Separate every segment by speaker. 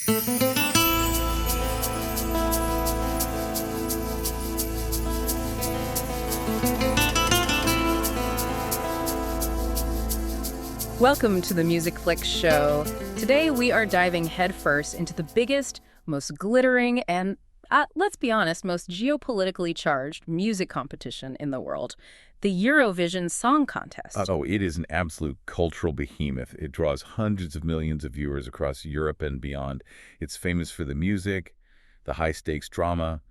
Speaker 1: Welcome to the Musicflix Show. Today we are diving headfirst into the biggest, most glittering, and, let's be honest, most geopolitically charged music competition in the world, the Eurovision Song Contest.
Speaker 2: Oh, it is an absolute cultural behemoth. It draws hundreds of millions of viewers across Europe and beyond. It's famous for the music, the high-stakes drama,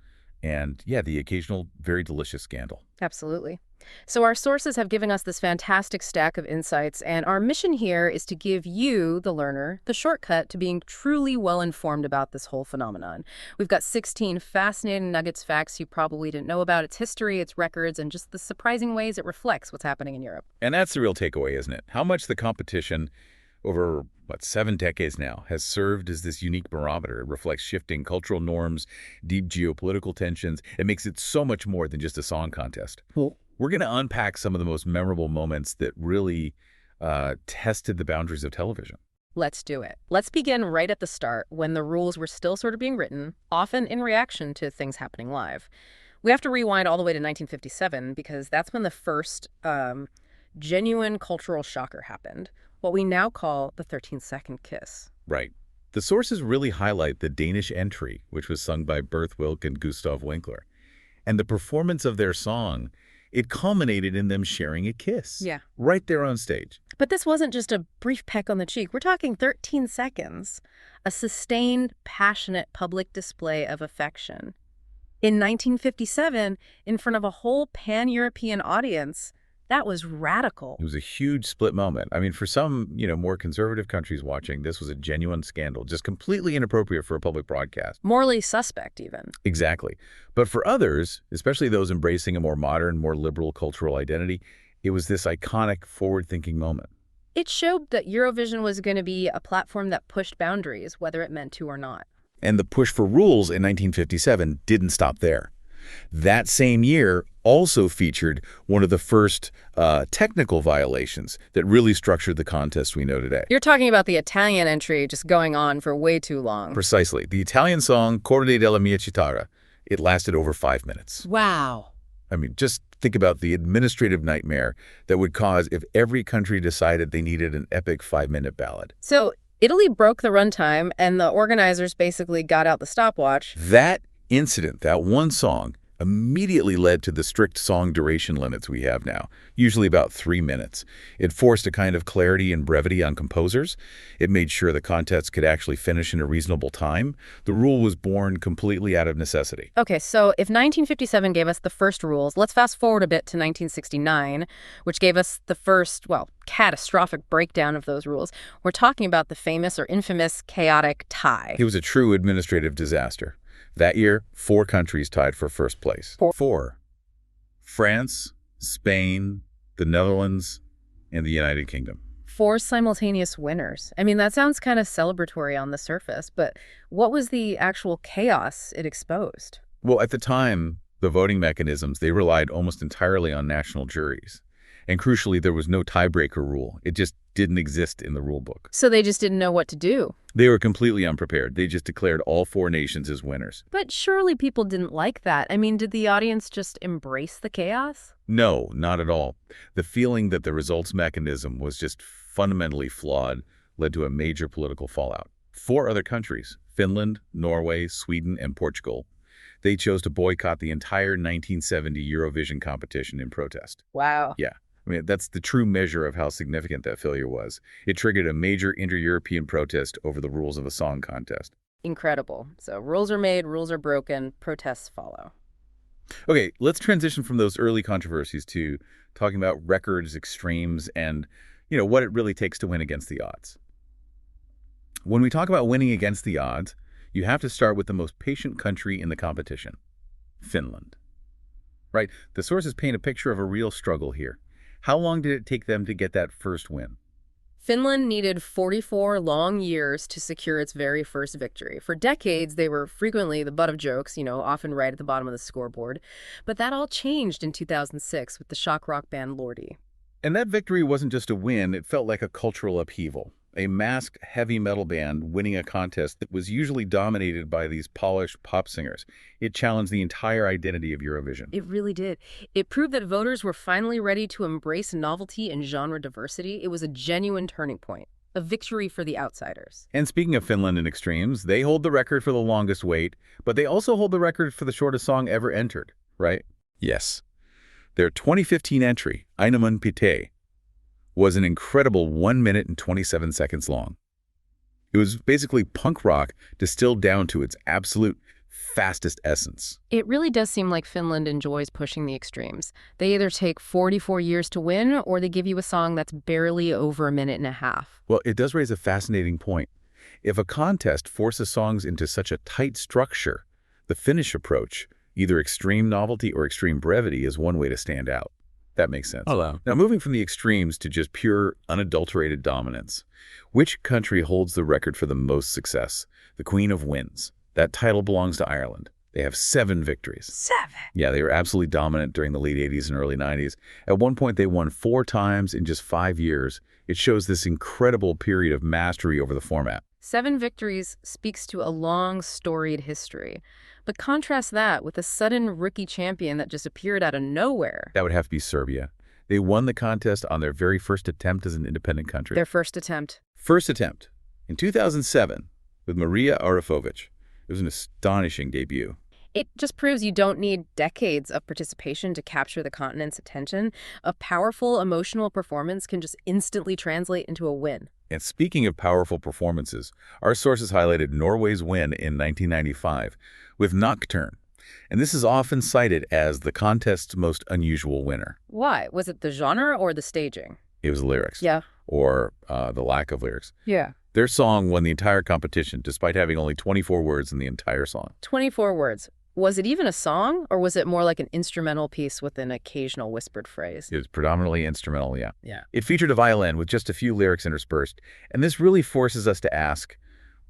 Speaker 2: and, yeah, the occasional very delicious scandal.
Speaker 1: Absolutely. So our sources have given us this fantastic stack of insights, and our mission here is to give you, the learner, the shortcut to being truly well-informed about this whole phenomenon. We've got 16 fascinating nuggets, facts you probably didn't know about, its history, its records, and just the surprising ways it reflects what's happening in Europe.
Speaker 2: And that's the real takeaway, isn't it? How much the competition over, 7 decades now, has served as this unique barometer. It reflects shifting cultural norms, deep geopolitical tensions. It makes it so much more than just a song contest.
Speaker 1: Cool.
Speaker 2: We're going to unpack some of the most memorable moments that really tested the boundaries of television.
Speaker 1: Let's do it. Let's begin right at the start, when the rules were still sort of being written, often in reaction to things happening live. We have to rewind all the way to 1957, because that's when the first genuine cultural shocker happened, what we now call the 13-second kiss.
Speaker 2: Right. The sources really highlight the Danish entry, which was sung by Bert Wilk and Gustav Winkler. And the performance of their song, it culminated in them sharing a kiss.
Speaker 1: Yeah.
Speaker 2: Right there on stage.
Speaker 1: But this wasn't just a brief peck on the cheek. We're talking 13 seconds, a sustained, passionate public display of affection. In 1957, in front of a whole pan-European audience, that was radical.
Speaker 2: It was a huge split moment. I mean, for some, more conservative countries watching, this was a genuine scandal, just completely inappropriate for a public broadcast.
Speaker 1: Morally suspect, even.
Speaker 2: Exactly. But for others, especially those embracing a more modern, more liberal cultural identity, it was this iconic, forward-thinking moment.
Speaker 1: It showed that Eurovision was going to be a platform that pushed boundaries, whether it meant to or not.
Speaker 2: And the push for rules in 1957 didn't stop there. That same year also featured one of the first technical violations that really structured the contest we know today.
Speaker 1: You're talking about the Italian entry just going on for way too long.
Speaker 2: Precisely. The Italian song Corde della mia chitarra. It lasted over 5 minutes.
Speaker 1: Wow.
Speaker 2: I mean, just think about the administrative nightmare that would cause if every country decided they needed an epic 5-minute ballad.
Speaker 1: So Italy broke the runtime, and the organizers basically got out the stopwatch.
Speaker 2: That incident, that one song, immediately led to the strict song duration limits we have now, usually about 3 minutes. It forced a kind of clarity and brevity on composers. It made sure the contest could actually finish in a reasonable time. The rule was born completely out of necessity.
Speaker 1: Okay, so if 1957 gave us the first rules, let's fast forward a bit to 1969, which gave us the first, catastrophic breakdown of those rules. We're talking about the famous or infamous chaotic tie.
Speaker 2: It was a true administrative disaster. That year, 4 countries tied for first place. Four. France, Spain, the Netherlands, and the United Kingdom.
Speaker 1: 4 simultaneous winners. I mean, that sounds kind of celebratory on the surface, but what was the actual chaos it exposed?
Speaker 2: Well, at the time, the voting mechanisms, they relied almost entirely on national juries. And crucially, there was no tiebreaker rule. It just didn't exist in the rule book.
Speaker 1: So they just didn't know what to do.
Speaker 2: They were completely unprepared. They just declared all 4 nations as winners.
Speaker 1: But surely people didn't like that. I mean, did the audience just embrace the chaos?
Speaker 2: No, not at all. The feeling that the results mechanism was just fundamentally flawed led to a major political fallout. 4 other countries, Finland, Norway, Sweden, and Portugal, they chose to boycott the entire 1970 Eurovision competition in protest.
Speaker 1: Wow.
Speaker 2: Yeah. I mean, that's the true measure of how significant that failure was. It triggered a major inter-European protest over the rules of a song contest.
Speaker 1: Incredible. So rules are made, rules are broken, protests follow.
Speaker 2: Okay, let's transition from those early controversies to talking about records, extremes, and, what it really takes to win against the odds. When we talk about winning against the odds, you have to start with the most patient country in the competition, Finland. Right? The sources paint a picture of a real struggle here. How long did it take them to get that first win?
Speaker 1: Finland needed 44 long years to secure its very first victory. For decades, they were frequently the butt of jokes, often right at the bottom of the scoreboard. But that all changed in 2006 with the shock rock band Lordi.
Speaker 2: And that victory wasn't just a win, it felt like a cultural upheaval. a masked heavy metal band winning a contest that was usually dominated by these polished pop singers. It challenged the entire identity of Eurovision.
Speaker 1: It really did. It proved that voters were finally ready to embrace novelty and genre diversity. It was a genuine turning point, a victory for the outsiders.
Speaker 2: And speaking of Finland in extremes, they hold the record for the longest wait, but they also hold the record for the shortest song ever entered, right? Yes. Their 2015 entry, Ainaman Pite, was an incredible 1 minute and 27 seconds long. It was basically punk rock distilled down to its absolute fastest essence.
Speaker 1: It really does seem like Finland enjoys pushing the extremes. They either take 44 years to win, or they give you a song that's barely over a minute and a half.
Speaker 2: Well, it does raise a fascinating point. If a contest forces songs into such a tight structure, the Finnish approach, either extreme novelty or extreme brevity, is one way to stand out. That makes sense.
Speaker 3: Hello.
Speaker 2: Now, moving from the extremes to just pure, unadulterated dominance, which country holds the record for the most success? The Queen of Wins. That title belongs to Ireland. They have 7 victories.
Speaker 1: 7?
Speaker 2: Yeah, they were absolutely dominant during the late 80s and early 90s. At one point, they won 4 times in just 5 years. It shows this incredible period of mastery over the format.
Speaker 1: 7 victories speaks to a long, storied history. But contrast that with a sudden rookie champion that just appeared out of nowhere.
Speaker 2: That would have to be Serbia. They won the contest on their very first attempt as an independent country.
Speaker 1: Their first attempt.
Speaker 2: First attempt. In 2007, with Marija Arafovic. It was an astonishing debut.
Speaker 1: It just proves you don't need decades of participation to capture the continent's attention. A powerful emotional performance can just instantly translate into a win.
Speaker 2: And speaking of powerful performances, our sources highlighted Norway's win in 1995 with Nocturne. And this is often cited as the contest's most unusual winner.
Speaker 1: Why? Was it the genre or the staging?
Speaker 2: It was the lyrics.
Speaker 1: Yeah.
Speaker 2: Or the lack of lyrics.
Speaker 1: Yeah.
Speaker 2: Their song won the entire competition, despite having only 24 words in the entire song.
Speaker 1: 24 words. Was it even a song, or was it more like an instrumental piece with an occasional whispered phrase?
Speaker 2: It was predominantly instrumental, yeah.
Speaker 1: Yeah.
Speaker 2: It featured a violin with just a few lyrics interspersed, and this really forces us to ask,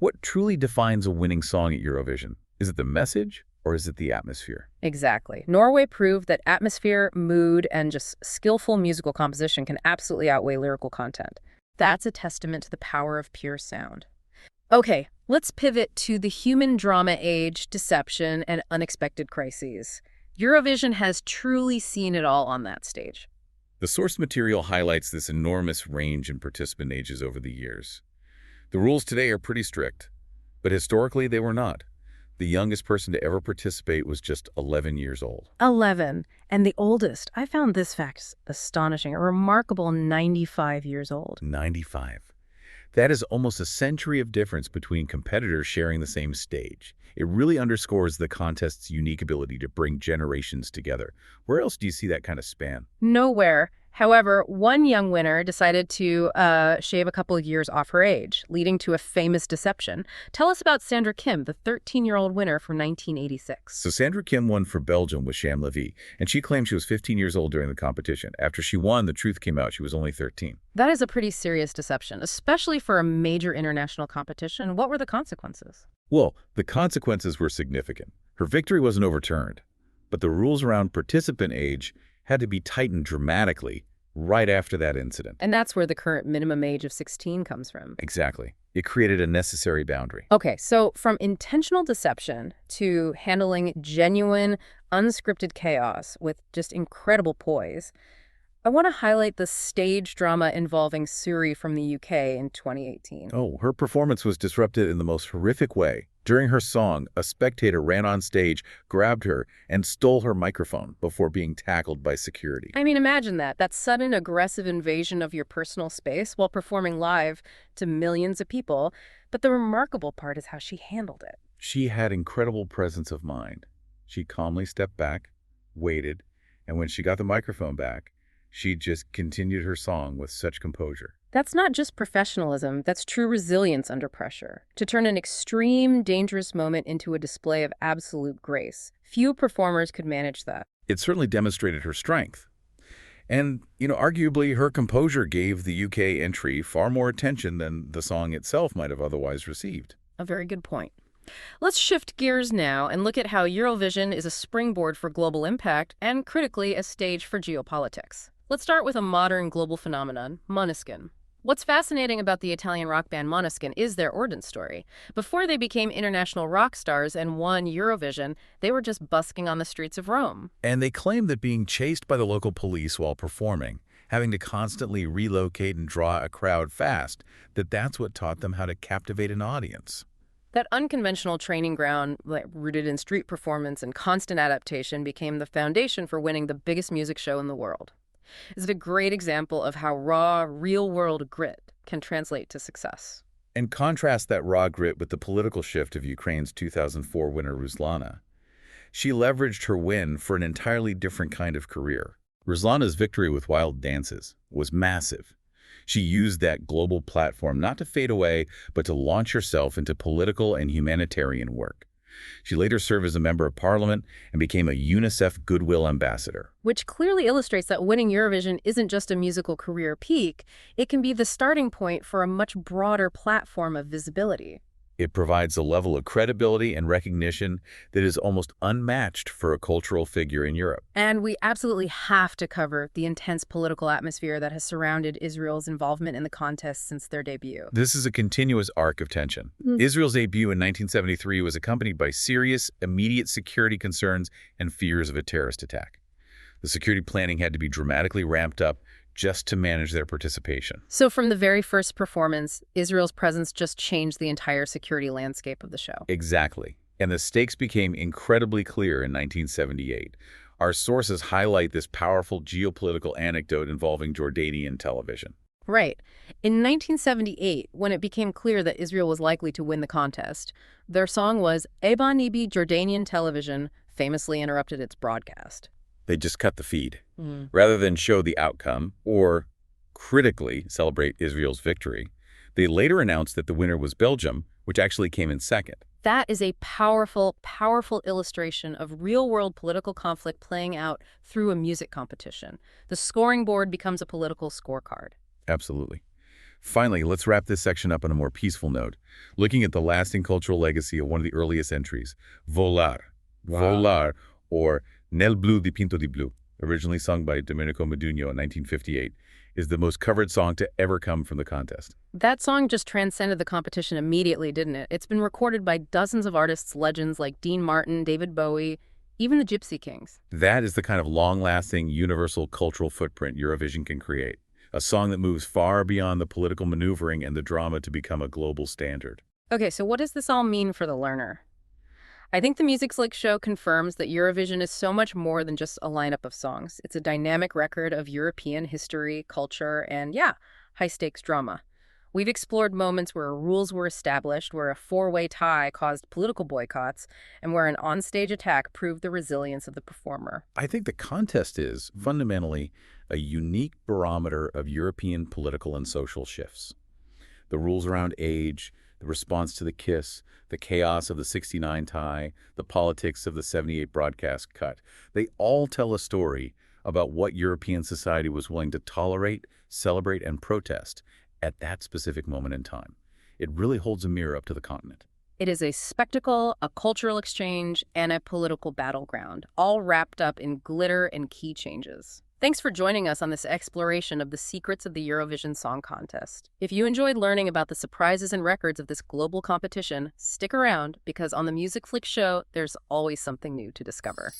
Speaker 2: what truly defines a winning song at Eurovision? Is it the message, or is it the atmosphere?
Speaker 1: Exactly. Norway proved that atmosphere, mood, and just skillful musical composition can absolutely outweigh lyrical content. That's a testament to the power of pure sound. Okay, let's pivot to the human drama age, deception, and unexpected crises. Eurovision has truly seen it all on that stage.
Speaker 2: The source material highlights this enormous range in participant ages over the years. The rules today are pretty strict, but historically they were not. The youngest person to ever participate was just 11 years old.
Speaker 1: 11. And the oldest, I found this fact astonishing, a remarkable 95 years old.
Speaker 2: 95. That is almost a century of difference between competitors sharing the same stage. It really underscores the contest's unique ability to bring generations together. Where else do you see that kind of span?
Speaker 1: Nowhere. However, one young winner decided to shave a couple of years off her age, leading to a famous deception. Tell us about Sandra Kim, the 13-year-old winner from 1986.
Speaker 2: So Sandra Kim won for Belgium with Sham Levy, and she claimed she was 15 years old during the competition. After she won, the truth came out she was only 13.
Speaker 1: That is a pretty serious deception, especially for a major international competition. What were the consequences?
Speaker 2: Well, the consequences were significant. Her victory wasn't overturned, but the rules around participant age had to be tightened dramatically right after that incident.
Speaker 1: And that's where the current minimum age of 16 comes from.
Speaker 2: Exactly. It created a necessary boundary.
Speaker 1: Okay, so from intentional deception to handling genuine, unscripted chaos with just incredible poise, I want to highlight the stage drama involving Suri from the UK in 2018.
Speaker 2: Oh, her performance was disrupted in the most horrific way. During her song, a spectator ran on stage, grabbed her, and stole her microphone before being tackled by security.
Speaker 1: I mean, imagine that sudden aggressive invasion of your personal space while performing live to millions of people. But the remarkable part is how she handled it.
Speaker 2: She had incredible presence of mind. She calmly stepped back, waited, and when she got the microphone back, she just continued her song with such composure.
Speaker 1: That's not just professionalism, that's true resilience under pressure. To turn an extreme, dangerous moment into a display of absolute grace. Few performers could manage that.
Speaker 2: It certainly demonstrated her strength. And, arguably her composure gave the UK entry far more attention than the song itself might have otherwise received.
Speaker 1: A very good point. Let's shift gears now and look at how Eurovision is a springboard for global impact and, critically, a stage for geopolitics. Let's start with a modern global phenomenon, Måneskin. What's fascinating about the Italian rock band Måneskin is their origin story. Before they became international rock stars and won Eurovision, they were just busking on the streets of Rome.
Speaker 2: And they claim that being chased by the local police while performing, having to constantly relocate and draw a crowd fast, that's what taught them how to captivate an audience.
Speaker 1: That unconventional training ground, rooted in street performance and constant adaptation, became the foundation for winning the biggest music show in the world. Is it a great example of how raw, real-world grit can translate to success?
Speaker 2: And contrast that raw grit with the political shift of Ukraine's 2004 winner Ruslana. She leveraged her win for an entirely different kind of career. Ruslana's victory with Wild Dances was massive. She used that global platform not to fade away, but to launch herself into political and humanitarian work. She later served as a member of parliament and became a UNICEF Goodwill Ambassador.
Speaker 1: Which clearly illustrates that winning Eurovision isn't just a musical career peak, it can be the starting point for a much broader platform of visibility.
Speaker 2: It provides a level of credibility and recognition that is almost unmatched for a cultural figure in Europe.
Speaker 1: And we absolutely have to cover the intense political atmosphere that has surrounded Israel's involvement in the contest since their debut.
Speaker 2: This is a continuous arc of tension. Israel's debut in 1973 was accompanied by serious, immediate security concerns and fears of a terrorist attack. The security planning had to be dramatically ramped up just to manage their participation.
Speaker 1: So from the very first performance, Israel's presence just changed the entire security landscape of the show.
Speaker 2: Exactly. And the stakes became incredibly clear in 1978. Our sources highlight this powerful geopolitical anecdote involving Jordanian television.
Speaker 1: Right. In 1978, when it became clear that Israel was likely to win the contest, their song was Eba Nibi Jordanian television famously interrupted its broadcast.
Speaker 2: They just cut the feed. Rather than show the outcome or critically celebrate Israel's victory, they later announced that the winner was Belgium, which actually came in second.
Speaker 1: That is a powerful, powerful illustration of real-world political conflict playing out through a music competition. The scoring board becomes a political scorecard.
Speaker 2: Absolutely. Finally, let's wrap this section up on a more peaceful note, looking at the lasting cultural legacy of one of the earliest entries, Volar.
Speaker 1: Wow.
Speaker 2: Volar, or Nel Blu di Pinto di Blu, originally sung by Domenico Modugno in 1958, is the most covered song to ever come from the contest.
Speaker 1: That song just transcended the competition immediately, didn't it? It's been recorded by dozens of artists, legends like Dean Martin, David Bowie, even the Gypsy Kings.
Speaker 2: That is the kind of long-lasting, universal cultural footprint Eurovision can create. A song that moves far beyond the political maneuvering and the drama to become a global standard.
Speaker 1: Okay, so what does this all mean for the learner? I think the Musicflix Show confirms that Eurovision is so much more than just a lineup of songs. It's a dynamic record of European history, culture, and high-stakes drama. We've explored moments where rules were established, where a four-way tie caused political boycotts, and where an onstage attack proved the resilience of the performer.
Speaker 2: I think the contest is, fundamentally, a unique barometer of European political and social shifts. The rules around age, the response to the kiss, the chaos of the 69 tie, the politics of the 78 broadcast cut. They all tell a story about what European society was willing to tolerate, celebrate, and protest at that specific moment in time. It really holds a mirror up to the continent.
Speaker 1: It is a spectacle, a cultural exchange, and a political battleground, all wrapped up in glitter and key changes. Thanks for joining us on this exploration of the secrets of the Eurovision Song Contest. If you enjoyed learning about the surprises and records of this global competition, stick around because on the Musicflix Show, there's always something new to discover.